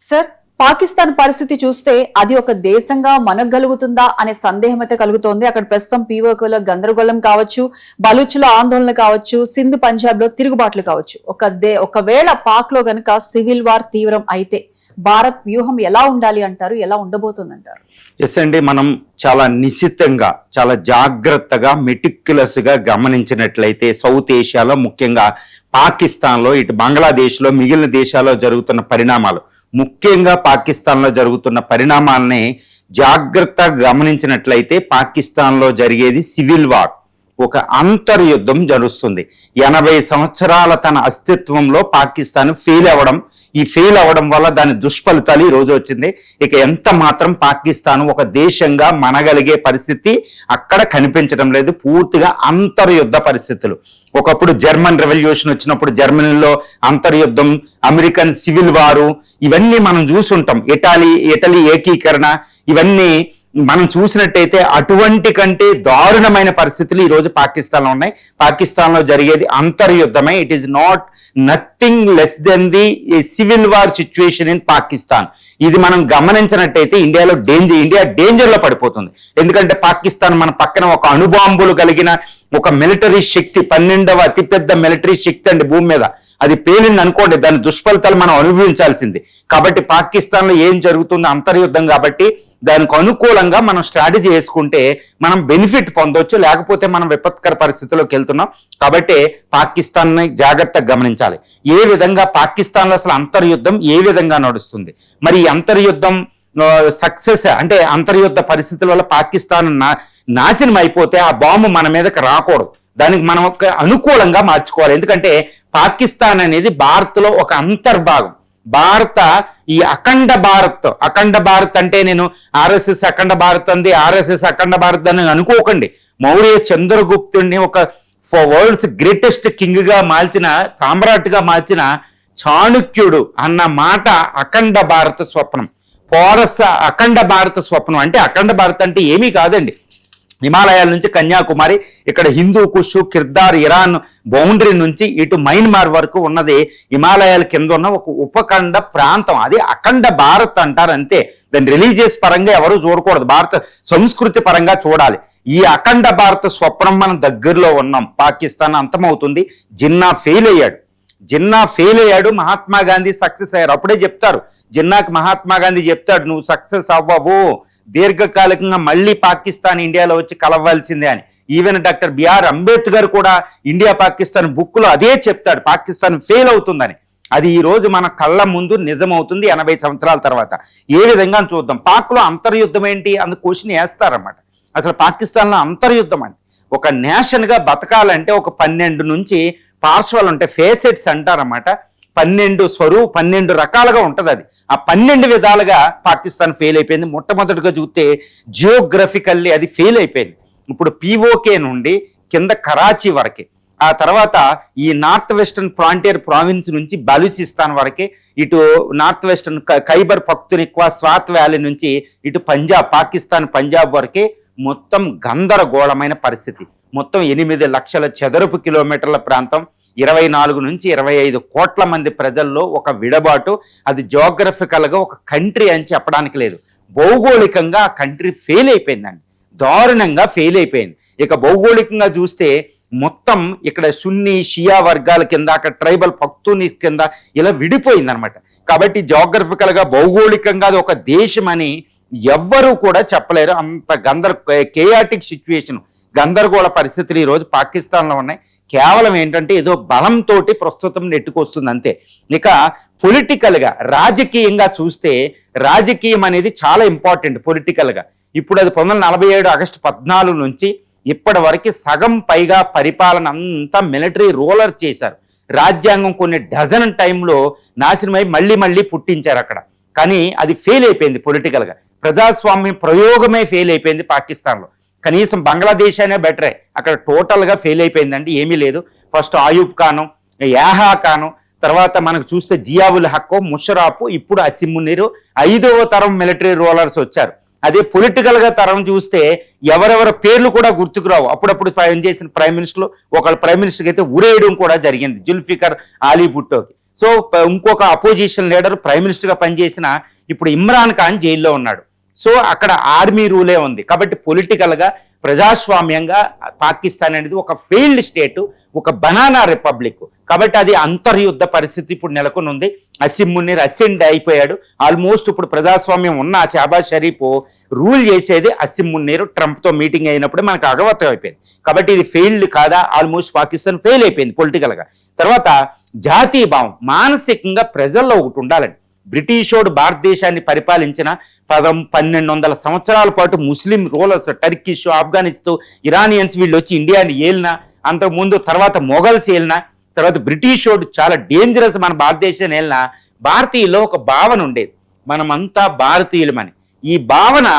Sir, Pakistan పరిస్థితి చూస్తే అది ఒక దేశంగా మనగలుగుతుందా అనే సందేహం అయితే కలుగుతోంది. అక్కడ ప్రస్తుతం పీఓకేలో గందరగోళం కావచ్చు, బలూచ్ల ఆందోళన కావచ్చు, సింధ్ పంజాబ్ లో తిరుగుబాట్లు కావచ్చు. ఒకవేళ పాక్ లో గనక సివిల్ వార్ తీవ్రం అయితే భారత్ వ్యూహం ఎలా ఉండాలి అంటారు, ఎలా ఉండబోతుందంటారు? ఎస్ అండి, మనం చాలా నిశ్చితంగా చాలా జాగ్రత్తగా మెటిక్యులస్ గా గమనించినట్లయితే సౌత్ ఏషియాలో ముఖ్యంగా పాకిస్తాన్లో ఇటు బంగ్లాదేశ్లో మిగిలిన దేశాల్లో జరుగుతున్న పరిణామాలు, ముఖ్యంగా పాకిస్తాన్లో జరుగుతున్న పరిణామాలని జాగ్రత్తగా గమనించినట్లయితే పాకిస్తాన్లో జరిగేది సివిల్ వార్, ఒక అంతర్యుద్ధం జరుగుతుంది. 80 సంవత్సరాల తన అస్తిత్వంలో పాకిస్తాన్ ఫెయిల్ అవ్వడం వల్ల దాని దుష్ఫలితాలు ఈ రోజు వచ్చింది. ఇక ఎంత మాత్రం పాకిస్తాన్ ఒక దేశంగా మనగలిగే పరిస్థితి అక్కడ కనిపించడం లేదు. పూర్తిగా అంతర్యుద్ధ పరిస్థితులు. ఒకప్పుడు జర్మన్ రెవల్యూషన్ వచ్చినప్పుడు జర్మనీలో అంతర్యుద్ధం, అమెరికన్ సివిల్ వారు, ఇవన్నీ మనం చూసుంటాం. ఇటలీ ఏకీకరణ, ఇవన్నీ మనం చూసినట్టయితే అటువంటి కంటే దారుణమైన పరిస్థితులు ఈ రోజు పాకిస్తాన్లో ఉన్నాయి. పాకిస్తాన్లో జరిగేది అంతర్యుద్ధమే. It is not nothing less than the civil war situation in Pakistan. ఇది మనం గమనించినట్టయితే ఇండియా డేంజర్లో పడిపోతుంది. ఎందుకంటే పాకిస్తాన్ మన పక్కన ఒక అణుబాంబులు కలిగిన ఒక మిలిటరీ శక్తి, 12వ అతిపెద్ద మిలిటరీ శక్తి అండి భూమి మీద. అది పేలింది అనుకోండి, దాని దుష్ఫలితాలు మనం అనుభవించాల్సింది. కాబట్టి పాకిస్తాన్లో ఏం జరుగుతుందో అంతర్యుద్ధం కాబట్టి దానికి అనుకూలంగా మనం స్ట్రాటజీ వేసుకుంటే మనం బెనిఫిట్ పొందొచ్చు, లేకపోతే మనం విపత్కర పరిస్థితుల్లోకి వెళ్తున్నాం. కాబట్టి పాకిస్తాన్ని జాగ్రత్తగా గమనించాలి. ఏ విధంగా పాకిస్తాన్లో అసలు అంతర్యుద్ధం ఏ విధంగా నడుస్తుంది, మరి ఈ అంతర్యుద్ధం సక్సెస్ అంటే అంతర్యుద్ధ పరిస్థితుల వల్ల పాకిస్తాన్ నాశనం అయిపోతే ఆ బాంబు మన మీదకి రాకూడదు. దానికి మనం ఒక అనుకూలంగా మార్చుకోవాలి. ఎందుకంటే పాకిస్తాన్ అనేది భారత్లో ఒక అంతర్భాగం. ఈ అఖండ భారత్ అంటే నేను ఆర్ఎస్ఎస్ అఖండ భారత్ అంది, ఆర్ఎస్ఎస్ అఖండ భారత్ అని అనుకోకండి. మౌర్య చంద్రగుప్తుడిని ఒక వరల్డ్స్ గ్రేటెస్ట్ కింగ్ గా మార్చిన, సామ్రాట్గా మార్చిన చాణుక్యుడు అన్న మాట అఖండ భారత స్వప్నం. అఖండ భారత స్వప్నం అంటే అఖండ భారత్ అంటే ఏమీ కాదండి. హిమాలయాల నుంచి కన్యాకుమారి, ఇక్కడ హిందూ కుష్, కిర్దార్, ఇరాన్ బౌండరీ నుంచి ఇటు మయన్మార్ వరకు ఉన్నది హిమాలయాల కింద ఉన్న ఒక ఉపఖండ ప్రాంతం. అది అఖండ భారత్ అంటారు అంతే. దాన్ని రిలీజియస్ పరంగా ఎవరు చూడకూడదు, భారత సంస్కృతి పరంగా చూడాలి. ఈ అఖండ భారత స్వప్నం మనం దగ్గరలో ఉన్నాం. పాకిస్తాన్ అంతమవుతుంది. జిన్నా ఫెయిల్ అయ్యాడు, మహాత్మా గాంధీ సక్సెస్ అయ్యారు. అప్పుడే చెప్తారు జిన్నాకి మహాత్మా గాంధీ చెప్తాడు, నువ్వు సక్సెస్ అవ్వవు, దీర్ఘకాలికంగా మళ్ళీ పాకిస్తాన్ ఇండియాలో వచ్చి కలవాల్సిందే అని. ఈవెన్ డాక్టర్ బిఆర్ అంబేద్కర్ కూడా ఇండియా పాకిస్తాన్ బుక్లో అదే చెప్తాడు, పాకిస్తాన్ ఫెయిల్ అవుతుందని. అది ఈ రోజు మన కళ్ళ ముందు నిజమవుతుంది 80 సంవత్సరాల తర్వాత. ఏ విధంగా చూద్దాం. పాక్లో అంతర్యుద్ధం ఏంటి అందు క్వశ్చన్ వేస్తారన్నమాట. అసలు పాకిస్తాన్లో అంతర్యుద్ధం అంటే ఒక నేషన్గా బతకాలంటే ఒక 12 నుంచి పార్శ్వాలు ఉంటాయి, ఫేసెట్స్ అంటారన్నమాట. 12 రకాలుగా ఉంటుంది. అది ఆ 12 విధాలుగా పాకిస్తాన్ ఫెయిల్ అయిపోయింది. మొట్టమొదటిగా చూస్తే జియోగ్రఫికల్లీ అది ఫెయిల్ అయిపోయింది. ఇప్పుడు పీఓకే నుండి కింద కరాచీ వరకే, ఆ తర్వాత ఈ నార్త్ వెస్టర్న్ ఫ్రాంటియర్ ప్రావిన్స్ నుంచి బలూచిస్తాన్ వరకే, ఇటు north western Khyber Pakhtunkhwa Swat valley నుంచి ఇటు పాకిస్తాన్ పంజాబ్ వరకే మొత్తం గందరగోళమైన పరిస్థితి. మొత్తం 8 లక్షల చదరపు కిలోమీటర్ల ప్రాంతం, 24 నుంచి 25 కోట్ల మంది ప్రజల్లో ఒక విడబాటు. అది జియోగ్రఫికల్గా ఒక కంట్రీ అని చెప్పడానికి లేదు. భౌగోళికంగా ఆ కంట్రీ ఫెయిల్ అయిపోయిందండి, దారుణంగా ఫెయిల్ అయిపోయింది. ఇక భౌగోళికంగా చూస్తే మొత్తం ఇక్కడ సున్నీ షియా వర్గాల కింద, అక్కడ ట్రైబల్ పఖ్తూనీస్ కింద ఇలా విడిపోయింది అనమాట. కాబట్టి జియోగ్రఫికల్గా భౌగోళికంగా అది ఒక దేశం అని ఎవ్వరూ కూడా చెప్పలేరు. అంత కేయాటిక్ సిచ్యువేషన్, గందరగోళ పరిస్థితులు ఈరోజు పాకిస్తాన్లో ఉన్నాయి. కేవలం ఏంటంటే ఏదో బలంతో ప్రస్తుతం నెట్టుకొస్తుంది అంతే. ఇక పొలిటికల్గా రాజకీయంగా చూస్తే రాజకీయం అనేది చాలా ఇంపార్టెంట్ పొలిటికల్గా. ఇప్పుడు అది 1947 ఆగస్టు 14 నుంచి ఇప్పటి వరకు సగం పైగా పరిపాలన అంతా మిలిటరీ రూలర్ చేశారు. రాజ్యాంగం కొన్ని డజన్ టైంలో నాశనమై మళ్ళీ పుట్టించారు అక్కడ. కానీ అది ఫెయిల్ అయిపోయింది పొలిటికల్గా. ప్రజాస్వామ్య ప్రయోగమే ఫెయిల్ అయిపోయింది పాకిస్తాన్లో. కనీసం బంగ్లాదేశ్ అనే బెటరే, అక్కడ టోటల్గా ఫెయిల్ అయిపోయిందండి, ఏమీ లేదు. ఫస్ట్ ఆయూబ్ ఖాను, యాహా ఖాను, తర్వాత మనకు చూస్తే జియావుల్ హక్, ముషరాఫ్, ఇప్పుడు అసిమ్ మునీర్, 5వ తరం మిలిటరీ రూలర్స్ వచ్చారు. అదే పొలిటికల్గా తరం చూస్తే ఎవరెవరి పేర్లు కూడా గుర్తుకురావు. అప్పుడప్పుడు పనిచేసిన ప్రైమ్ మినిస్టర్లు, ఒకళ్ళ ప్రైమ్ మినిస్టర్కి అయితే ఉరేయడం కూడా జరిగింది, జుల్ఫికర్ ఆలీ భుట్టోకి. సో ఇంకొక అపోజిషన్ లీడర్ ప్రైమ్ మినిస్టర్గా పనిచేసిన ఇప్పుడు ఇమ్రాన్ ఖాన్ జైల్లో ఉన్నాడు. సో అక్కడ ఆర్మీ రూలే ఉంది. కాబట్టి పొలిటికల్గా ప్రజాస్వామ్యంగా పాకిస్తాన్ అనేది ఒక ఫెయిల్డ్ స్టేటు, ఒక బనానా రిపబ్లిక్. కాబట్టి అది అంతర్యుద్ధ పరిస్థితి ఇప్పుడు నెలకొని ఉంది. అసిమ్ మునీర్ అసెండ్ అయిపోయాడు. ఆల్మోస్ట్ ఇప్పుడు ప్రజాస్వామ్యం ఉన్న షహబాజ్ షరీఫ్ రూల్ చేసేది అసిమ్ మునీర్ ట్రంప్తో మీటింగ్ అయినప్పుడే మనకు అగవతం అయిపోయింది. కాబట్టి ఇది ఫెయిల్డ్ కాదా, ఆల్మోస్ట్ పాకిస్తాన్ ఫెయిల్ అయిపోయింది పొలిటికల్గా. తర్వాత జాతీయ భావం, మానసికంగా ప్రజల్లో ఒకటి ఉండాలండి. బ్రిటిషోడు భారతదేశాన్ని పరిపాలించిన 1200 సంవత్సరాల పాటు ముస్లిం రూలర్స్, టర్కిష్, ఆఫ్ఘనిస్తాన్, ఇరానియన్స్ వీళ్ళు వచ్చి ఇండియాని ఏలినా, అంతకుముందు తర్వాత మొఘల్స్ ఏలినా, తర్వాత బ్రిటిషోడు చాలా డేంజరస్ మన భారతదేశాన్ని ఏలినా, భారతీయుల్లో ఒక భావన ఉండేది, మనమంతా భారతీయులమని. ఈ భావన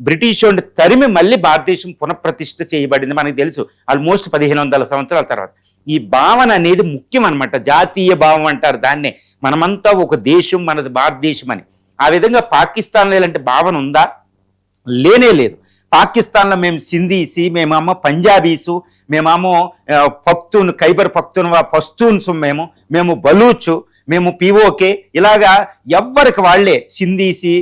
బ్రిటిషోడిని తరిమి మళ్ళీ భారతదేశం పునఃప్రతిష్ఠ చేయబడింది. మనకు తెలుసు ఆల్మోస్ట్ 1500 సంవత్సరాల తర్వాత. ఈ భావన అనేది ముఖ్యం అనమాట. జాతీయ భావం అంటారు దాన్నే. మనమంతా ఒక దేశం, మనది భారతదేశం అని. ఆ విధంగా పాకిస్తాన్లో ఇలాంటి భావన ఉందా? లేనే లేదు. పాకిస్తాన్లో మేము సింధీసి, మేమేమో పంజాబీసు, మేమేమో పఖ్తూన్, ఖైబర్ పఖ్తూన్వా పస్తూన్స్, మేము బలూచు, మేము పిఓకే, ఇలాగా ఎవరికి వాళ్లే సింధీసి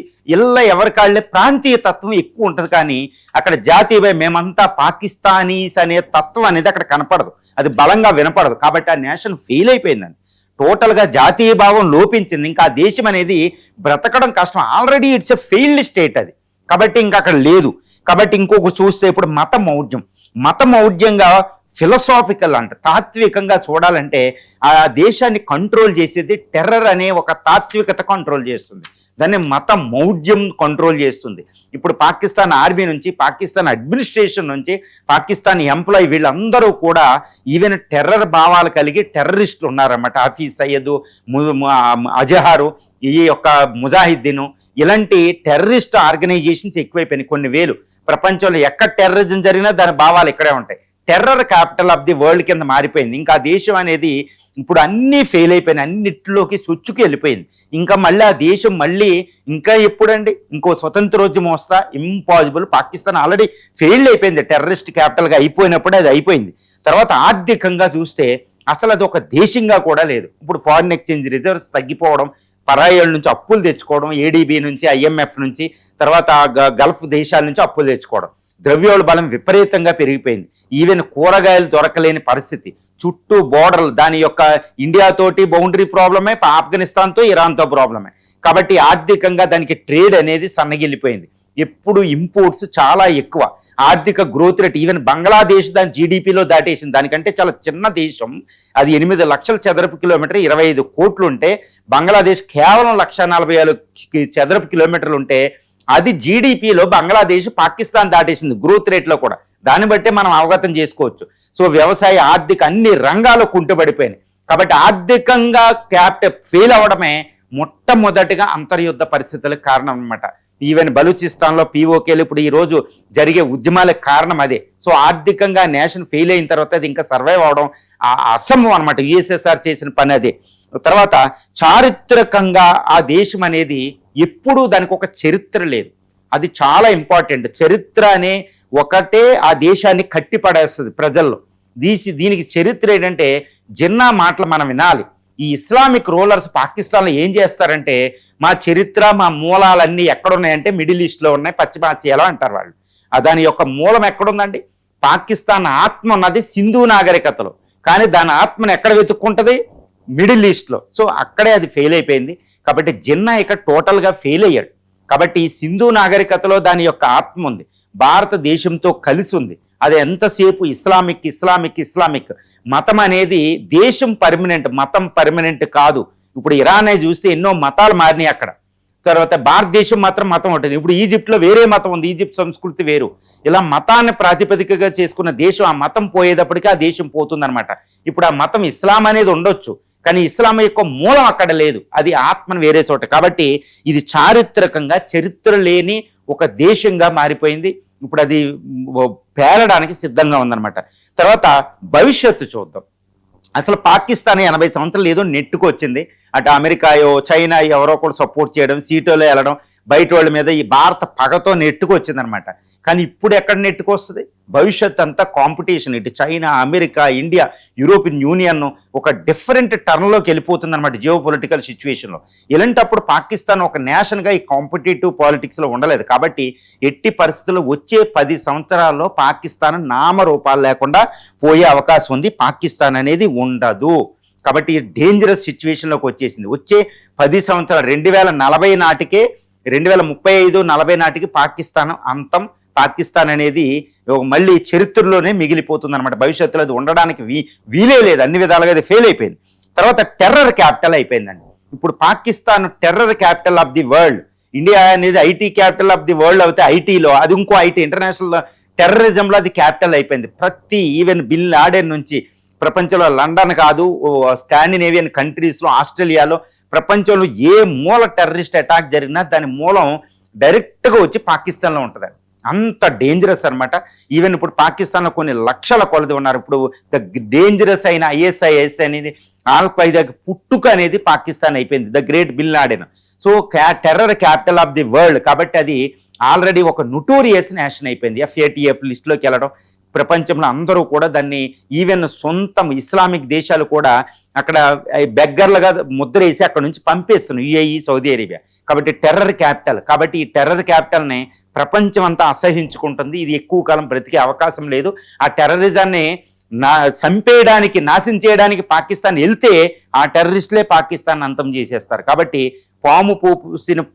ఎవరికి వాళ్లే ప్రాంతీయ తత్వం ఎక్కువ ఉంటుంది. కానీ అక్కడ జాతీయ మేమంతా పాకిస్తానీస్ అనే తత్వం అనేది అక్కడ కనపడదు, అది బలంగా వినపడదు. కాబట్టి ఆ నేషన్ ఫెయిల్ అయిపోయిందండి. టోటల్గా జాతీయ భావం లోపించింది. ఇంకా ఆ దేశం అనేది బ్రతకడం కష్టం. Already it's a failed state అది. కాబట్టి ఇంకా అక్కడ లేదు. కాబట్టి ఇంకొక చూస్తే ఇప్పుడు మత మౌఢ్యంగా ఫిలసాఫికల్ అంట, తాత్వికంగా చూడాలంటే ఆ దేశాన్ని కంట్రోల్ చేసేది టెర్రర్ అనే ఒక తాత్వికత కంట్రోల్ చేస్తుంది. దాన్ని మత మౌఢ్యం కంట్రోల్ చేస్తుంది. ఇప్పుడు పాకిస్తాన్ ఆర్మీ నుంచి, పాకిస్తాన్ అడ్మినిస్ట్రేషన్ నుంచి, పాకిస్తాన్ ఎంప్లాయీ వీళ్ళందరూ కూడా ఈవెన్ టెర్రర్ భావాలు కలిగి టెర్రరిస్టులు ఉన్నారన్నమాట. హఫీజ్ సయ్యద్, అజహారు, ఈ యొక్క ముజాహిద్దీను, ఇలాంటి టెర్రరిస్ట్ ఆర్గనైజేషన్స్ ఎక్కువైపోయినాయి. కొన్ని వేలు. ప్రపంచంలో ఎక్కడ టెర్రరిజం జరిగినా దాని భావాలు ఇక్కడే ఉంటాయి. Terror capital of the world కింద మారిపోయింది. ఇంకా ఆ దేశం అనేది ఇప్పుడు అన్నీ ఫెయిల్ అయిపోయినాయి, అన్నిటిలోకి సొచ్చుకు వెళ్ళిపోయింది. ఇంకా మళ్ళీ ఆ దేశం మళ్ళీ ఇంకా ఎప్పుడండి ఇంకో స్వతంత్రోద్యమం వస్తా? ఇంపాసిబుల్. పాకిస్తాన్ ఆల్రెడీ ఫెయిల్ అయిపోయింది, టెర్రరిస్ట్ క్యాపిటల్గా అయిపోయినప్పుడే అది అయిపోయింది. తర్వాత ఆర్థికంగా చూస్తే అసలు అది ఒక దేశంగా కూడా లేదు. ఇప్పుడు ఫారిన్ ఎక్స్చేంజ్ రిజర్వ్స్ తగ్గిపోవడం, పరాయిల నుంచి అప్పులు తెచ్చుకోవడం, ఏడీబీ నుంచి, ఐఎంఎఫ్ నుంచి, తర్వాత గల్ఫ్ దేశాల నుంచి అప్పులు తెచ్చుకోవడం, ద్రవ్యోల్బలం విపరీతంగా పెరిగిపోయింది. ఈవెన్ కూరగాయలు దొరకలేని పరిస్థితి, చుట్టూ బోర్డర్లు, దాని యొక్క ఇండియాతోటి బౌండరీ ప్రాబ్లమే, ఆఫ్ఘనిస్తాన్తో ఇరాన్తో ప్రాబ్లమే. కాబట్టి ఆర్థికంగా దానికి ట్రేడ్ అనేది సన్నగిల్లిపోయింది. ఎప్పుడు ఇంపోర్ట్స్ చాలా ఎక్కువ, ఆర్థిక గ్రోత్ రేట్ ఈవెన్ బంగ్లాదేశ్ దాని జీడిపిలో దాటేసింది. దానికంటే చాలా చిన్న దేశం అది. 8 లక్షల చదరపు కిలోమీటర్, 25 కోట్లు ఉంటే, బంగ్లాదేశ్ కేవలం 1,45,000 చదరపు కిలోమీటర్లు ఉంటే అది జీడిపిలో బంగ్లాదేశ్ పాకిస్తాన్ దాటేసింది గ్రోత్ రేట్లో కూడా. దాన్ని బట్టే మనం అవగతం చేసుకోవచ్చు. సో వ్యవసాయ, ఆర్థిక అన్ని రంగాలు కుంటుపడిపోయినాయి. కాబట్టి ఆర్థికంగా క్యాపిటల్ ఫెయిల్ అవ్వడమే మొట్టమొదటిగా అంతర్యుద్ధ పరిస్థితులకు కారణం అనమాట. ఈవెన్ బలూచిస్తాన్లో పీఓకేలు ఇప్పుడు ఈరోజు జరిగే ఉద్యమాలకు కారణం అదే. సో ఆర్థికంగా నేషన్ ఫెయిల్ అయిన తర్వాత అది ఇంకా సర్వైవ్ అవడం అసంభవం అనమాట. యుఎస్ఎస్ఆర్ చేసిన పని అదే. తర్వాత చారిత్రకంగా ఆ దేశం అనేది ఎప్పుడూ దానికి ఒక చరిత్ర లేదు. అది చాలా ఇంపార్టెంట్. చరిత్ర అనే ఒకటే ఆ దేశాన్ని కట్టిపడేస్తుంది ప్రజల్లో. దీనికి చరిత్ర ఏంటంటే జిన్నా మాటలు మనం వినాలి. ఈ ఇస్లామిక్ రూలర్స్ పాకిస్తాన్లో ఏం చేస్తారంటే, మా చరిత్ర, మా మూలాలన్నీ ఎక్కడున్నాయంటే మిడిల్ ఈస్ట్లో ఉన్నాయి, పశ్చిమ ఆసియాలో అంటారు వాళ్ళు. దాని యొక్క మూలం ఎక్కడుందండి? పాకిస్తాన్ ఆత్మ ఉన్నది సింధు నాగరికతలో, కానీ దాని ఆత్మను ఎక్కడ వెతుక్కుంటుంది? మిడిల్ ఈస్ట్లో. సో అక్కడే అది ఫెయిల్ అయిపోయింది. కాబట్టి జిన్నా ఇక్కడ టోటల్గా ఫెయిల్ అయ్యాడు. కాబట్టి సింధు నాగరికతలో దాని యొక్క ఆత్మ ఉంది, భారతదేశంతో కలిసి ఉంది. అది ఎంతసేపు ఇస్లామిక్ మతం అనేది దేశం పర్మనెంట్, మతం పర్మనెంట్ కాదు. ఇప్పుడు ఇరానే చూస్తే ఎన్నో మతాలు మారినాయి అక్కడ. తర్వాత భారతదేశం మాత్రం మతం ఉంటుంది. ఇప్పుడు ఈజిప్ట్లో వేరే మతం ఉంది, ఈజిప్ట్ సంస్కృతి వేరు. ఇలా మతాన్ని ప్రాతిపదికగా చేసుకున్న దేశం, ఆ మతం పోయేటప్పటికీ ఆ దేశం పోతుందన్నమాట. ఇప్పుడు ఆ మతం ఇస్లాం అనేది ఉండొచ్చు, కానీ ఇస్లాం యొక్క మూలం అక్కడ లేదు, అది ఆత్మను వేరే చోట. కాబట్టి ఇది చారిత్రకంగా చరిత్ర లేని ఒక దేశంగా మారిపోయింది. ఇప్పుడు అది పేరడానికి సిద్ధంగా ఉందన్నమాట. తర్వాత భవిష్యత్తు చూద్దాం. అసలు పాకిస్తాన్ 80 సంవత్సరాలు ఏదో నెట్టుకు వచ్చింది. అటు అమెరికాయో, చైనా ఎవరో కూడా సపోర్ట్ చేయడం, సీటోలో వెళ్ళడం, బయట వాళ్ళ మీద ఈ భారత పగతో నెట్టుకొచ్చిందనమాట. కానీ ఇప్పుడు ఎక్కడ నెట్టుకొస్తుంది? భవిష్యత్ అంతా కాంపిటీషన్. ఇటు China, America, India, European union ఒక డిఫరెంట్ టర్న్లోకి వెళ్ళిపోతుంది అనమాట జియో పొలిటికల్ సిచ్యువేషన్లో. ఇలాంటప్పుడు పాకిస్తాన్ ఒక నేషన్గా ఈ కాంపిటేటివ్ పాలిటిక్స్లో ఉండలేదు. కాబట్టి ఎట్టి పరిస్థితుల్లో వచ్చే 10 సంవత్సరాల్లో పాకిస్తాన్ నామరూపాలు లేకుండా పోయే అవకాశం ఉంది. పాకిస్తాన్ అనేది ఉండదు. కాబట్టి డేంజరస్ సిచ్యువేషన్లోకి వచ్చేసింది. వచ్చే 10 సంవత్సరాలు 2040 నాటికే 2035-40 నాటికి పాకిస్తాన్ అంతం. పాకిస్తాన్ అనేది మళ్ళీ చరిత్రలోనే మిగిలిపోతుంది అనమాట. భవిష్యత్తులో అది ఉండడానికి వీలే లేదు. అన్ని విధాలుగా అది ఫెయిల్ అయిపోయింది. తర్వాత టెర్రర్ క్యాపిటల్ అయిపోయిందండి. ఇప్పుడు Pakistan terror capital of the world. India అనేది IT capital of the world అయితే ఐటీలో అది ఇంకో ఐటీ ఇంటర్నేషనల్ టెర్రరిజంలో అది క్యాపిటల్ అయిపోయింది. ఈవెన్ బిన్ లాడెన్ నుంచి ప్రపంచంలో లండన్ కాదు, స్కాండినేవియన్ కంట్రీస్లో, ఆస్ట్రేలియాలో, ప్రపంచంలో ఏ మూల టెర్రరిస్ట్ అటాక్ జరిగినా దాని మూలం డైరెక్ట్గా వచ్చి పాకిస్తాన్లో ఉంటుంది. అంత డేంజరస్ అనమాట. ఈవెన్ ఇప్పుడు పాకిస్తాన్లో కొన్ని లక్షల కొలది ఉన్నారు. ఇప్పుడు ద డేంజరస్ అయిన ISIS అనేది ఆల్-ఖైదాకి పుట్టుక అనేది పాకిస్తాన్ అయిపోయింది. The great bin Laden. So terror capital of the world. కాబట్టి అది ఆల్రెడీ ఒక నోటోరియస్ నేషన్ అయిపోయింది. FATF లిస్టులోకి వెళ్ళడం, ప్రపంచంలో అందరూ కూడా దాన్ని ఈవెన్ సొంతం ఇస్లామిక్ దేశాలు కూడా అక్కడ బెగ్గర్లుగా ముద్ర వేసి అక్కడ నుంచి పంపేస్తున్నాయి, UAE, సౌదీ అరేబియా. కాబట్టి టెర్రర్ క్యాపిటల్. కాబట్టి ఈ టెర్రర్ క్యాపిటల్ని ప్రపంచం అంతా అసహించుకుంటుంది. ఇది ఎక్కువ కాలం బ్రతికే అవకాశం లేదు. ఆ టెర్రరిజాన్ని చంపేయడానికి, నాశనం చేయడానికి పాకిస్తాన్ వెళ్తే ఆ టెర్రరిస్టులే పాకిస్తాన్ అంతం చేసేస్తారు. కాబట్టి పాము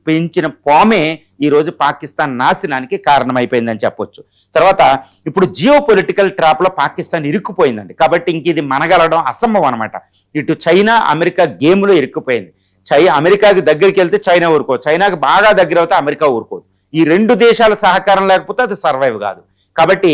పెంచిన పామే ఈరోజు పాకిస్తాన్ నాశనానికి కారణమైపోయిందని చెప్పొచ్చు. తర్వాత ఇప్పుడు జియో పొలిటికల్ ట్రాప్లో పాకిస్తాన్ ఇరుక్కుపోయిందండి. కాబట్టి ఇంక ఇది మనగలడం అసంభవం అనమాట. ఇటు చైనా, అమెరికా గేమ్లో ఇరుక్కుపోయింది. అమెరికాకి దగ్గరికి వెళ్తే చైనా ఊరుకోదు, చైనాకి బాగా దగ్గర అవుతే అమెరికా ఊరుకోదు. ఈ 2 దేశాల సహకారం లేకపోతే అది సర్వైవ్ కాదు. కాబట్టి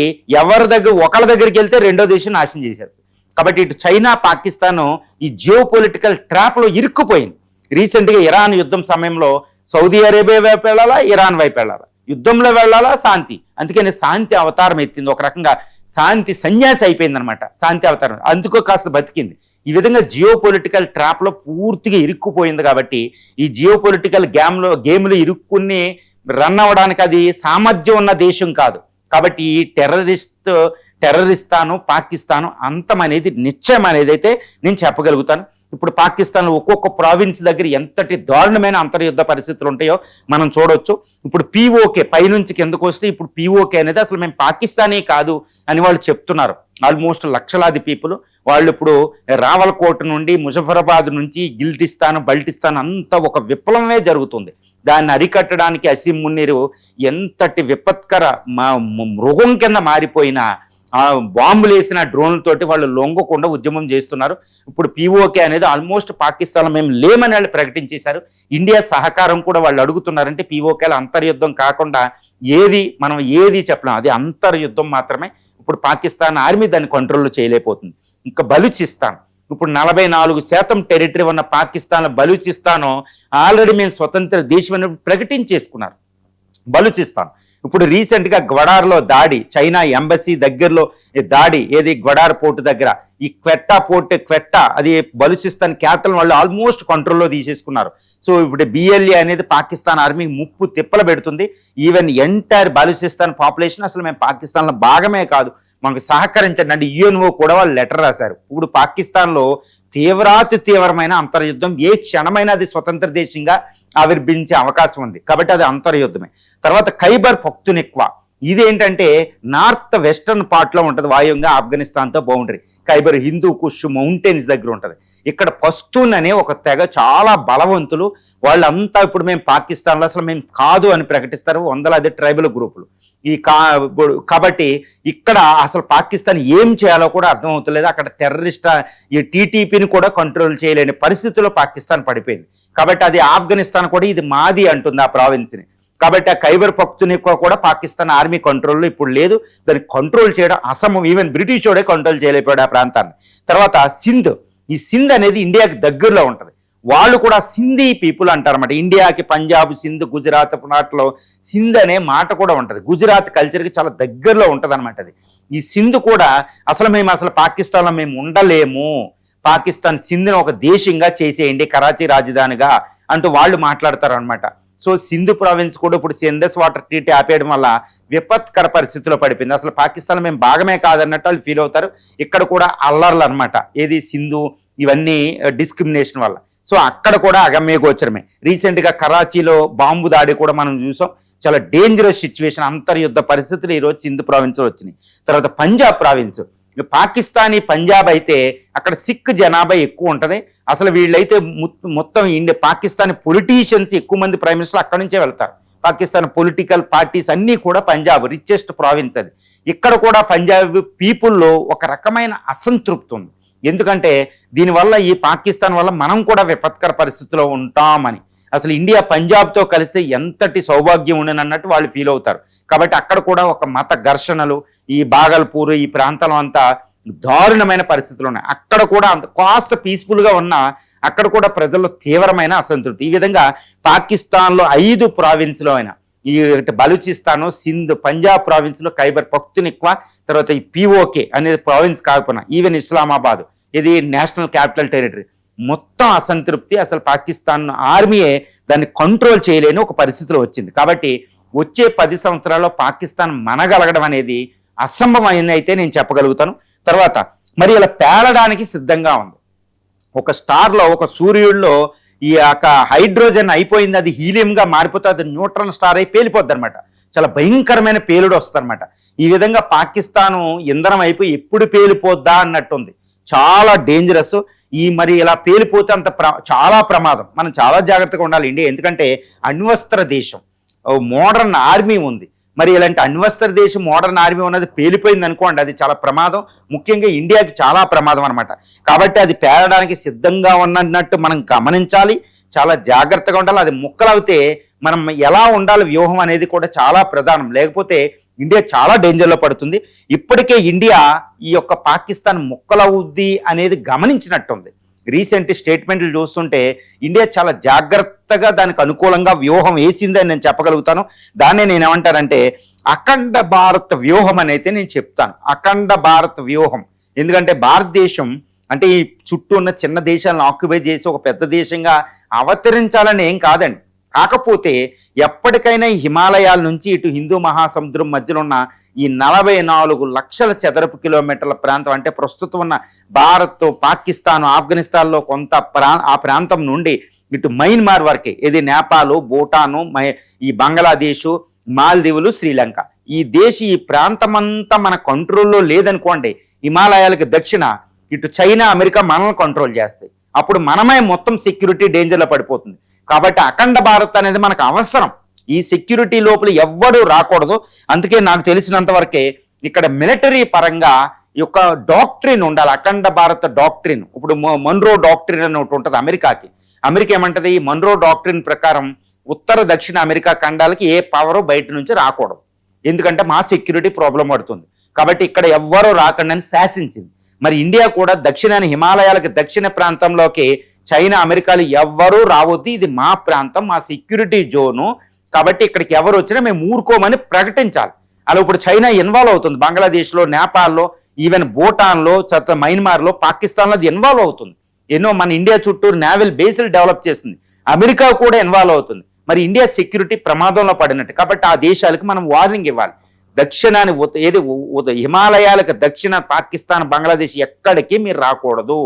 ఒకళ్ళ దగ్గరికి వెళ్తే రెండో దేశం నాశనం చేసేస్తుంది. కాబట్టి ఇటు చైనా, పాకిస్తాన్ ఈ జియో పొలిటికల్ ట్రాప్లో ఇరుక్కుపోయింది. రీసెంట్గా ఇరాన్ యుద్ధం సమయంలో సౌదీ అరేబియా వైపు వెళ్ళాలా, ఇరాన్ వైపు వెళ్ళాలా, యుద్ధంలో వెళ్ళాలా, శాంతి. అందుకని శాంతి అవతారం ఎత్తింది. ఒక రకంగా శాంతి సన్యాసి అయిపోయింది అనమాట. శాంతి అవతారం అందుకో కాస్త బతికింది. ఈ విధంగా జియో పొలిటికల్ ట్రాప్లో పూర్తిగా ఇరుక్కుపోయింది. కాబట్టి ఈ జియో పొలిటికల్ గేమ్లు ఇరుక్కుని రన్ అవ్వడానికి అది సామర్థ్యం ఉన్న దేశం కాదు. కాబట్టి ఈ టెర్రరిస్తాను, పాకిస్తాను అంతం అనేది నిశ్చయం అనేది అయితే నేను చెప్పగలుగుతాను. ఇప్పుడు పాకిస్తాన్లో ఒక్కొక్క ప్రావిన్స్ దగ్గర ఎంతటి దారుణమైన అంతర్యుద్ధ పరిస్థితులు ఉంటాయో మనం చూడవచ్చు. ఇప్పుడు POK పైనుంచి కిందకు వస్తే ఇప్పుడు POK అనేది అసలు మేము పాకిస్తానీ కాదు అని వాళ్ళు చెప్తున్నారు. ఆల్మోస్ట్ లక్షలాది పీపుల్ వాళ్ళు ఇప్పుడు రావల్కోట్ నుండి, ముజఫరాబాద్ నుంచి బల్టిస్తాన్ అంతా ఒక విప్లవమే జరుగుతుంది. దాన్ని అరికట్టడానికి అసీం మున్నీరు ఎంతటి విపత్కర మృగం కింద మారిపోయిన బాంబులు వేసిన డ్రోన్లతోటి వాళ్ళు లొంగకుండా ఉద్యమం చేస్తున్నారు. ఇప్పుడు POK అనేది ఆల్మోస్ట్ పాకిస్తాన్లో మేము లేమని వాళ్ళు ప్రకటించేశారు. ఇండియా సహకారం కూడా వాళ్ళు అడుగుతున్నారంటే POKలో అంతర్యుద్ధం కాకుండా మనం ఏది చెప్పలేం, అది అంతర్యుద్ధం మాత్రమే. ఇప్పుడు పాకిస్తాన్ ఆర్మీ దాన్ని కంట్రోల్లో చేయలేకపోతుంది. ఇంకా బలూచిస్తాన్ ఇప్పుడు 44% టెరిటరీ ఉన్న పాకిస్తాన్ బలూచిస్తాన్ ఆల్రెడీ మేము స్వతంత్ర దేశం అని ప్రకటించేసుకున్నారు. బలూచిస్తాన్ ఇప్పుడు రీసెంట్గా గ్వడార్లో దాడి, చైనా ఎంబసీ దగ్గరలో దాడి, గ్వడార్ పోర్టు దగ్గర ఈ క్వెట్టా అది బలూచిస్తాన్ క్యాపిటల్ వాళ్ళు ఆల్మోస్ట్ కంట్రోల్లో తీసేసుకున్నారు. సో ఇప్పుడు BLA అనేది పాకిస్తాన్ ఆర్మీ ముప్పు తిప్పలు పెడుతుంది. ఈవెన్ ఎంటైర్ బలూచిస్తాన్ పాపులేషన్ అసలు మేము పాకిస్తాన్లో భాగమే కాదు, మనకు సహకరించండి అంటే UNO కూడా వాళ్ళు లెటర్ రాశారు. ఇప్పుడు పాకిస్తాన్లో తీవ్రమైన అంతర్యుద్ధం, ఏ క్షణమైనా అది స్వతంత్ర దేశంగా ఆవిర్భించే అవకాశం ఉంది. కాబట్టి అది అంతర్యుద్ధమే. తర్వాత ఖైబర్ పఖ్తూన్ఖ్వా ఇదేంటంటే నార్త్ వెస్టర్న్ పార్ట్లో ఉంటుంది, వాయువ్యంగా ఆఫ్ఘనిస్తాన్తో బౌండరీ. ఖైబర్ హిందూ కుష్ మౌంటైన్స్ దగ్గర ఉంటుంది. ఇక్కడ పస్తూన్ అనే ఒక తెగ చాలా బలవంతులు. వాళ్ళంతా ఇప్పుడు మేము పాకిస్తాన్లో అసలు మేము కాదు అని ప్రకటిస్తారు. వందలాది ట్రైబల్ గ్రూపులు కాబట్టి ఇక్కడ అసలు పాకిస్తాన్ ఏం చేయాలో కూడా అర్థమవుతలేదు. అక్కడ టెర్రరిస్ట్ ఈ TTPని కూడా కంట్రోల్ చేయలేని పరిస్థితుల్లో పాకిస్తాన్ పడిపోయింది. కాబట్టి అది ఆఫ్ఘనిస్తాన్ కూడా ఇది మాది అంటుంది ఆ ప్రావిన్స్ని. కాబట్టి ఆ ఖైబర్ పఖ్తూన్ఖ్వా కూడా పాకిస్తాన్ ఆర్మీ కంట్రోల్లో ఇప్పుడు లేదు. దాన్ని కంట్రోల్ చేయడం అసమం. ఈవెన్ బ్రిటిష్ వాడే కంట్రోల్ చేయలేకపోయాడు ఆ ప్రాంతాన్ని. తర్వాత ఈ సింధ్ అనేది ఇండియాకి దగ్గరలో ఉంటుంది. వాళ్ళు కూడా సింధీ పీపుల్ అంటారన్నమాట. ఇండియాకి పంజాబ్, సింధ్, గుజరాత్ నాట్లో సింధ్ అనే మాట కూడా ఉంటుంది. గుజరాత్ కల్చర్కి చాలా దగ్గరలో ఉంటుంది అనమాట. అది ఈ సింధ్ కూడా అసలు పాకిస్తాన్లో మేము ఉండలేము, పాకిస్తాన్ సింధ్ని ఒక దేశంగా చేసేయండి, కరాచీ రాజధానిగా అంటూ వాళ్ళు మాట్లాడతారు అనమాట. సో సింధు ప్రావిన్స్ కూడా ఇప్పుడు సింధస్ వాటర్ ట్రీటీ ఆపేయడం వల్ల విపత్కర పరిస్థితిలో పడిపోయింది. అసలు పాకిస్తాన్ మేము భాగమే కాదన్నట్టు వాళ్ళు ఫీల్ అవుతారు. ఇక్కడ కూడా అల్లర్లు అనమాట, ఏది సింధు ఇవన్నీ డిస్క్రిమినేషన్ వల్ల. సో అక్కడ కూడా అగమ్య గోచరమే. రీసెంట్గా కరాచీలో బాంబు దాడి కూడా మనం చూసాం. చాలా డేంజరస్ సిచ్యువేషన్, అంతర్యుద్ధ పరిస్థితులు ఈరోజు సింధు ప్రావిన్స్లో వచ్చినాయి. తర్వాత పంజాబ్ ప్రావిన్స్, పాకిస్తానీ పంజాబ్ అయితే అక్కడ సిక్ జనాభా ఎక్కువ ఉంటుంది. అసలు వీళ్ళైతే మొత్తం ఇండియా పాకిస్తానీ పొలిటీషియన్స్ ఎక్కువ మంది ప్రైమ్ మినిస్టర్ అక్కడ నుంచే వెళ్తారు. పాకిస్తాన్ పొలిటికల్ పార్టీస్ అన్నీ కూడా పంజాబ్ రిచెస్ట్ ప్రావిన్స్ అది. ఇక్కడ కూడా పంజాబ్ పీపుల్లో ఒక రకమైన అసంతృప్తి ఉంది. ఎందుకంటే దీనివల్ల ఈ పాకిస్తాన్ వల్ల మనం కూడా విపత్కర పరిస్థితిలో ఉంటామని, అసలు ఇండియా పంజాబ్తో కలిస్తే ఎంతటి సౌభాగ్యం ఉండనన్నట్టు వాళ్ళు ఫీల్ అవుతారు. కాబట్టి అక్కడ కూడా ఒక మత ఘర్షణలు, ఈ బాగల్పూర్ ఈ ప్రాంతంలో అంతా దారుణమైన పరిస్థితులు ఉన్నాయి. అక్కడ కూడా అంత కాస్ట్ పీస్ఫుల్గా ఉన్న అక్కడ కూడా ప్రజల్లో తీవ్రమైన అసంతృప్తి. ఈ విధంగా పాకిస్తాన్లో 5 ప్రావిన్స్లో అయినా ఈ బలూచిస్తాను, సింధ్, పంజాబ్ ప్రావిన్స్లో ఖైబర్ పఖ్తూన్ఖ్వా, తర్వాత ఈ పిఓకే అనేది ప్రావిన్స్ కాకపోయినా ఈవెన్ ఇస్లామాబాద్ ఇది నేషనల్ క్యాపిటల్ టెరిటరీ, మొత్తం అసంతృప్తి. అసలు పాకిస్తాన్ ఆర్మీయే దాన్ని కంట్రోల్ చేయలేని ఒక పరిస్థితిలో వచ్చింది. కాబట్టి వచ్చే 10 సంవత్సరాల్లో పాకిస్తాన్ మనగలగడం అనేది అసంభవమైంది అయితే నేను చెప్పగలుగుతాను. తర్వాత మరి ఇలా పేలడానికి సిద్ధంగా ఉంది. ఒక స్టార్లో, ఒక సూర్యుడిలో ఈ యొక్క హైడ్రోజన్ అయిపోయింది, అది హీలియంగా మారిపోతే అది న్యూట్రాన్ స్టార్ అయి పేలిపోద్ది అనమాట. చాలా భయంకరమైన పేలుడు వస్తుంది అనమాట. ఈ విధంగా పాకిస్తాను ఇంధనం అయిపోయి ఎప్పుడు పేలిపోద్దా అన్నట్టుంది. చాలా డేంజరస్. మరి ఇలా పేలిపోతే అంత చాలా ప్రమాదం. మనం చాలా జాగ్రత్తగా ఉండాలి ఇండియా, ఎందుకంటే అణ్వస్త్ర దేశం, మోడర్న్ ఆర్మీ ఉంది. మరి ఇలాంటి అణ్వస్త్ర దేశం మోడర్న్ ఆర్మీ ఉన్నది పేలిపోయింది అనుకోండి, అది చాలా ప్రమాదం. ముఖ్యంగా ఇండియాకి చాలా ప్రమాదం అనమాట. కాబట్టి అది పేలడానికి సిద్ధంగా ఉన్నట్టు మనం గమనించాలి, చాలా జాగ్రత్తగా ఉండాలి. అది ముక్కలవుతే మనం ఎలా ఉండాలి వ్యూహం అనేది కూడా చాలా ప్రధానం. లేకపోతే ఇండియా చాలా డేంజర్లో పడుతుంది. ఇప్పటికే ఇండియా ఈ యొక్క పాకిస్తాన్ ముక్కలవుద్ది అనేది గమనించినట్టుంది. రీసెంట్ స్టేట్మెంట్లు చూస్తుంటే ఇండియా చాలా జాగ్రత్తగా దానికి అనుకూలంగా వ్యూహం వేసిందని నేను చెప్పగలుగుతాను. దాన్నే నేను ఏమంటానంటే అఖండ భారత్ వ్యూహం అని అయితే నేను చెప్తాను. అఖండ భారత్ వ్యూహం, ఎందుకంటే భారతదేశం అంటే ఈ చుట్టూ ఉన్న చిన్న దేశాలను ఆక్యుపై చేసి ఒక పెద్ద దేశంగా అవతరించాలని ఏం కాదండి. కాకపోతే ఎప్పటికైనా ఈ హిమాలయాల నుంచి ఇటు హిందూ మహాసముద్రం మధ్యలో ఉన్న ఈ 44 లక్షల చదరపు కిలోమీటర్ల ప్రాంతం, అంటే ప్రస్తుతం ఉన్న భారత్, పాకిస్తాన్, ఆఫ్ఘనిస్తాన్లో కొంత ఆ ప్రాంతం నుండి ఇటు మయన్మార్ వరకే, ఇది నేపాల్, భూటాను, ఈ బంగ్లాదేశ్, మాల్దీవులు, శ్రీలంక, ఈ ప్రాంతమంతా మన కంట్రోల్లో లేదనుకోండి, హిమాలయాలకు దక్షిణ ఇటు చైనా, అమెరికా మనల్ని కంట్రోల్ చేస్తాయి. అప్పుడు మనమే మొత్తం సెక్యూరిటీ డేంజర్లో పడిపోతుంది. కాబట్టి అఖండ భారత్ అనేది మనకు అవసరం. ఈ సెక్యూరిటీ లోపల ఎవ్వడూ రాకూడదు. అందుకే నాకు తెలిసినంత వరకే ఇక్కడ మిలిటరీ పరంగా ఈ యొక్క డాక్ట్రిన్ ఉండాలి, అఖండ భారత డాక్ట్రిన్. ఇప్పుడు మన్రో డాక్ట్రిన్ అని ఒకటి ఉంటుంది అమెరికాకి. అమెరికా ఏమంటది, ఈ మన్రో డాక్ట్రిన్ ప్రకారం ఉత్తర దక్షిణ అమెరికా ఖండాలకి ఏ పవరు బయట నుంచి రాకూడదు, ఎందుకంటే మా సెక్యూరిటీ ప్రాబ్లం పడుతుంది. కాబట్టి ఇక్కడ ఎవ్వరూ రాకండి అని శాసించింది. మరి ఇండియా కూడా దక్షిణాన్ని హిమాలయాలకు దక్షిణ ప్రాంతంలోకి చైనా, అమెరికాలు ఎవ్వరూ రావద్దు, ఇది మా ప్రాంతం, మా సెక్యూరిటీ జోను, కాబట్టి ఇక్కడికి ఎవరు వచ్చినా మేము ఊరుకోమని ప్రకటించాలి. అలా ఇప్పుడు చైనా ఇన్వాల్వ్ అవుతుంది, బంగ్లాదేశ్లో, నేపాల్లో, ఈవెన్ భూటాన్లో, మయన్మార్లో, పాకిస్తాన్లో అది ఇన్వాల్వ్ అవుతుంది. ఎన్నో మన ఇండియా చుట్టూ నేవల్ బేస్లు డెవలప్ చేస్తుంది. అమెరికా కూడా ఇన్వాల్వ్ అవుతుంది. మరి ఇండియా సెక్యూరిటీ ప్రమాదంలో పడినట్టు. కాబట్టి ఆ దేశాలకు మనం వార్నింగ్ ఇవ్వాలి. దక్షిణాన్ని హిమాలయాలకు దక్షిణ పాకిస్తాన్, బంగ్లాదేశ్ ఎక్కడికి మీరు రాకూడదు,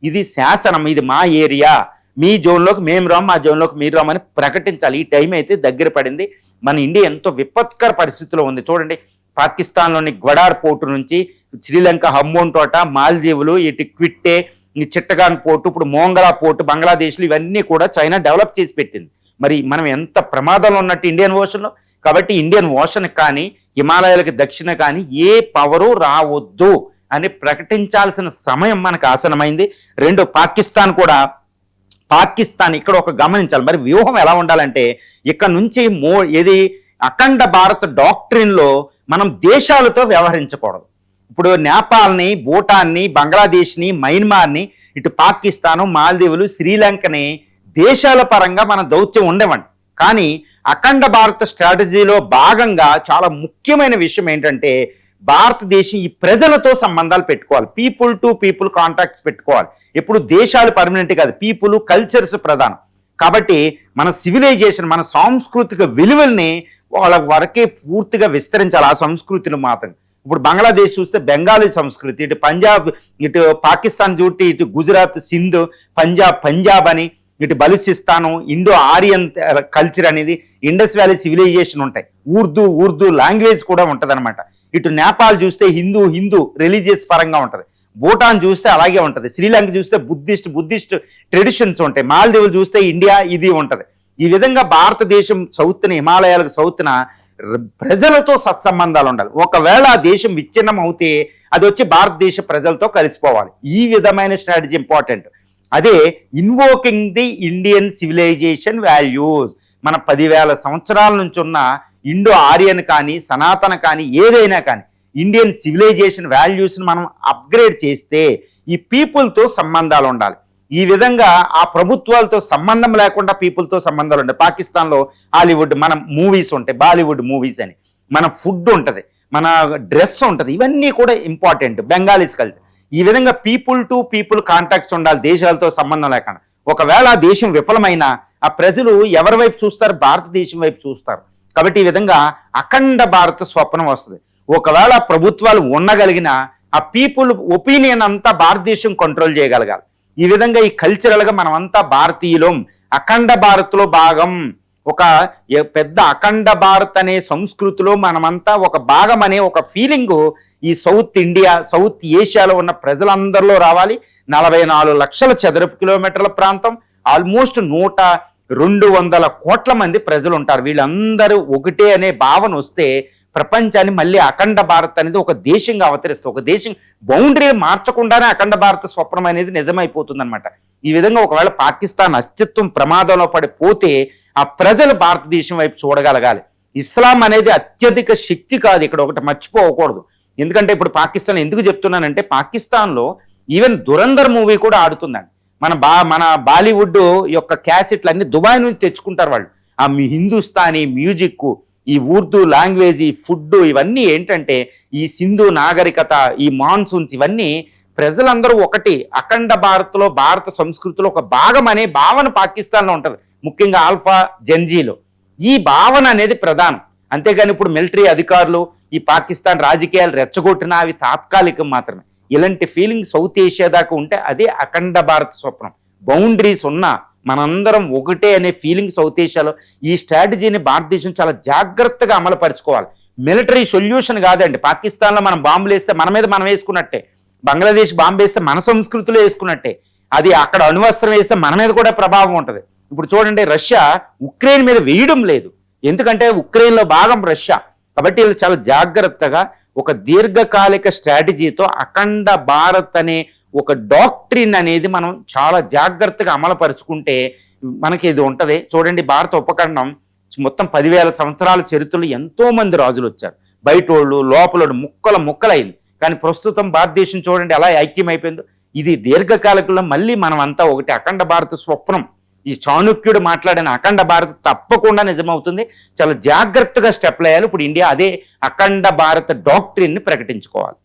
ఇది శాసనం, ఇది మా ఏరియా, మీ జోన్లోకి మేము రాము, మా జోన్లోకి మీరు రామని ప్రకటించాలి. ఈ టైం అయితే దగ్గర పడింది. మన ఇండియా ఎంతో విపత్కర పరిస్థితిలో ఉంది. చూడండి, పాకిస్తాన్లోని గ్వడార్ పోర్టు నుంచి శ్రీలంక హమ్మోన్టోట, మాల్దీవులు, ఇటు క్విట్టే, ఈ చిట్టగాన్ పోర్టు, ఇప్పుడు మోంగలా పోర్టు, బంగ్లాదేశ్లు, ఇవన్నీ కూడా చైనా డెవలప్ చేసి పెట్టింది. మరి మనం ఎంత ప్రమాదంలో ఉన్నట్టు ఇండియన్ ఓషన్లో. కాబట్టి ఇండియన్ ఓషన్ కానీ హిమాలయాలకు దక్షిణ కానీ ఏ పవరు రావద్దు అని ప్రకటించాల్సిన సమయం మనకు ఆసనమైంది. రెండు, పాకిస్తాన్ ఇక్కడ ఒక గమనించాలి. మరి వ్యూహం ఎలా ఉండాలంటే ఇక్కడ నుంచి ఏది అఖండ భారత్ డాక్ట్రిన్లో మనం దేశాలతో వ్యవహరించకూడదు. ఇప్పుడు నేపాల్ని, భూటాన్ని, బంగ్లాదేశ్ని, మయన్మార్ని, ఇటు పాకిస్తాను, మాల్దీవులు, శ్రీలంకని దేశాల పరంగా మన దౌత్యం ఉండేవండి. కానీ అఖండ భారత స్ట్రాటజీలో భాగంగా చాలా ముఖ్యమైన విషయం ఏంటంటే భారతదేశం ఈ ప్రజలతో సంబంధాలు పెట్టుకోవాలి, పీపుల్ టు పీపుల్ కాంటాక్ట్స్ పెట్టుకోవాలి. ఎప్పుడు దేశాలు పర్మనెంట్ కాదు, పీపుల్, కల్చర్స్ ప్రధానం. కాబట్టి మన సివిలైజేషన్, మన సాంస్కృతిక విలువల్ని వాళ్ళ వరకే పూర్తిగా విస్తరించాలి, ఆ సంస్కృతిని మాత్రం. ఇప్పుడు బంగ్లాదేశ్ చూస్తే బెంగాలీ సంస్కృతి, ఇటు పంజాబ్, ఇటు పాకిస్తాన్ చూస్తే ఇటు గుజరాత్, సింధ్, పంజాబ్ అని, ఇటు బలూచిస్తాను, ఇండో ఆరియన్ కల్చర్ అనేది, ఇండస్ వ్యాలీ సివిలైజేషన్ ఉంటాయి, ఉర్దూ లాంగ్వేజ్ కూడా ఉంటదన్నమాట. ఇటు నేపాల్ చూస్తే హిందూ రిలీజియస్ పరంగా ఉంటుంది, భూటాన్ చూస్తే అలాగే ఉంటుంది, శ్రీలంక చూస్తే బుద్ధిస్ట్ ట్రెడిషన్స్ ఉంటాయి, మాల్దీవులు చూస్తే ఇండియా ఇది ఉంటుంది. ఈ విధంగా భారతదేశం సౌత్న, హిమాలయాలకు సౌత్న ప్రజలతో సత్సంబంధాలు ఉండాలి. ఒకవేళ ఆ దేశం విచ్ఛిన్నం అవుతే అది వచ్చి భారతదేశ ప్రజలతో కలిసిపోవాలి. ఈ విధమైన స్ట్రాటజీ ఇంపార్టెంట్. అదే invoking the Indian civilisation values. మన 10,000 సంవత్సరాల నుంచి ఉన్న ఇండో ఆరియన్ కానీ, సనాతన కానీ, ఏదైనా కానీ ఇండియన్ సివిలైజేషన్ వాల్యూస్ని మనం అప్గ్రేడ్ చేస్తే ఈ పీపుల్తో సంబంధాలు ఉండాలి. ఈ విధంగా ఆ ప్రభుత్వాలతో సంబంధం లేకుండా పీపుల్తో సంబంధాలు ఉంటాయి. పాకిస్తాన్లో హాలీవుడ్, మన మూవీస్ ఉంటాయి, బాలీవుడ్ మూవీస్ అని, మన ఫుడ్ ఉంటుంది, మన డ్రెస్ ఉంటుంది, ఇవన్నీ కూడా ఇంపార్టెంట్. Bengalis culture. ఈ విధంగా పీపుల్ టు పీపుల్ కాంటాక్ట్స్ ఉండాలి, దేశాలతో సంబంధం లేకుండా. ఒకవేళ ఆ దేశం విఫలమైనా ఆ ప్రజలు ఎవరి వైపు చూస్తారు? భారతదేశం వైపు చూస్తారు. కాబట్టి ఈ విధంగా అఖండ భారత స్వప్నం వస్తుంది. ఒకవేళ ప్రభుత్వాలు ఉండగలిగిన ఆ పీపుల్ ఒపీనియన్ అంతా భారతదేశం కంట్రోల్ చేయగలగాలి. ఈ విధంగా ఈ కల్చరల్గా మనమంతా భారతీయులం, అఖండ భారత్లో భాగం, ఒక పెద్ద అఖండ భారత్ అనే సంస్కృతిలో మనమంతా ఒక భాగం అనే ఒక ఫీలింగు ఈ సౌత్ ఇండియా, సౌత్ ఏషియాలో ఉన్న ప్రజలందరిలో రావాలి. 44 లక్షల చదరపు కిలోమీటర్ల ప్రాంతం, ఆల్మోస్ట్ 200 కోట్ల మంది ప్రజలు ఉంటారు. వీళ్ళందరూ ఒకటే అనే భావన వస్తే ప్రపంచాన్ని మళ్ళీ అఖండ భారత్ అనేది ఒక దేశంగా అవతరిస్తుంది. ఒక దేశం బౌండరీలు మార్చకుండానే అఖండ భారత స్వప్నం అనేది నిజమైపోతుంది అనమాట. ఈ విధంగా ఒకవేళ పాకిస్తాన్ అస్తిత్వం ప్రమాదంలో పడిపోతే ఆ ప్రజలు భారతదేశం వైపు చూడగలగాలి. ఇస్లాం అనేది అత్యధిక శక్తి కాదు, ఇక్కడ ఒకటి మర్చిపోకూడదు. ఎందుకంటే ఇప్పుడు పాకిస్తాన్ ఎందుకు చెప్తున్నానంటే, పాకిస్తాన్లో ఈవెన్ దురంధర్ మూవీ కూడా ఆడుతుందండి. మన బాలీవుడ్ యొక్క క్యాసెట్లు అన్ని దుబాయ్ నుంచి తెచ్చుకుంటారు వాళ్ళు. ఆ హిందుస్థానీ మ్యూజిక్, ఈ ఉర్దూ లాంగ్వేజ్, ఈ ఫుడ్, ఇవన్నీ ఏంటంటే ఈ సింధు నాగరికత, ఈ మాన్సూన్స్, ఇవన్నీ ప్రజలందరూ ఒకటి అఖండ భారత్లో, భారత సంస్కృతిలో ఒక భాగం అనే భావన పాకిస్తాన్లో ఉంటుంది, ముఖ్యంగా ఆల్ఫా జెన్జీలో. ఈ భావన అనేది ప్రధానం. అంతేగాని ఇప్పుడు మిలిటరీ అధికారులు ఈ పాకిస్తాన్ రాజకీయాలు రెచ్చగొట్టినా అవి తాత్కాలికం మాత్రమే. ఇలాంటి ఫీలింగ్ సౌత్ ఏషియా దాకా ఉంటే అదే అఖండ భారత స్వప్నం. బౌండరీస్ ఉన్నా మనందరం ఒకటే అనే ఫీలింగ్ సౌత్ ఏషియాలో. ఈ స్ట్రాటజీని భారతదేశం చాలా జాగ్రత్తగా అమలుపరుచుకోవాలి. మిలిటరీ సొల్యూషన్ కాదండి. పాకిస్తాన్లో మనం బాంబులు వేస్తే మన మీద మనం వేసుకున్నట్టే, బంగ్లాదేశ్ బాంబు వేస్తే మన సంస్కృతిలో వేసుకున్నట్టే, అది అక్కడ అణువస్త్రం వేస్తే మన మీద కూడా ప్రభావం ఉంటుంది. ఇప్పుడు చూడండి, రష్యా ఉక్రెయిన్ మీద వేయడం లేదు, ఎందుకంటే ఉక్రెయిన్లో భాగం రష్యా. కాబట్టి వీళ్ళు చాలా జాగ్రత్తగా ఒక దీర్ఘకాలిక స్ట్రాటజీతో అఖండ భారత్ అనే ఒక డాక్ట్రిన్ అనేది మనం చాలా జాగ్రత్తగా అమలుపరుచుకుంటే మనకి ఇది ఉంటుంది. చూడండి, భారత ఉపఖండం మొత్తం 10,000 సంవత్సరాల చరిత్రలో ఎంతో మంది రాజులు వచ్చారు, బయటోళ్ళు లోపలోడు ముక్కలైంది. కానీ ప్రస్తుతం భారతదేశం చూడండి ఎలా ఐక్యమైపోయిందో. ఇది దీర్ఘకాలికంలో మళ్ళీ మనం అంతా ఒకటి అఖండ భారత స్వప్నం, ఈ చాణుక్యుడు మాట్లాడిన అఖండ భారత్ తప్పకుండా నిజమవుతుంది. చాలా జాగ్రత్తగా స్టెప్లు వేయాలి. ఇప్పుడు ఇండియా అదే అఖండ భారత డాక్ట్రిన్ని ప్రకటించుకోవాలి.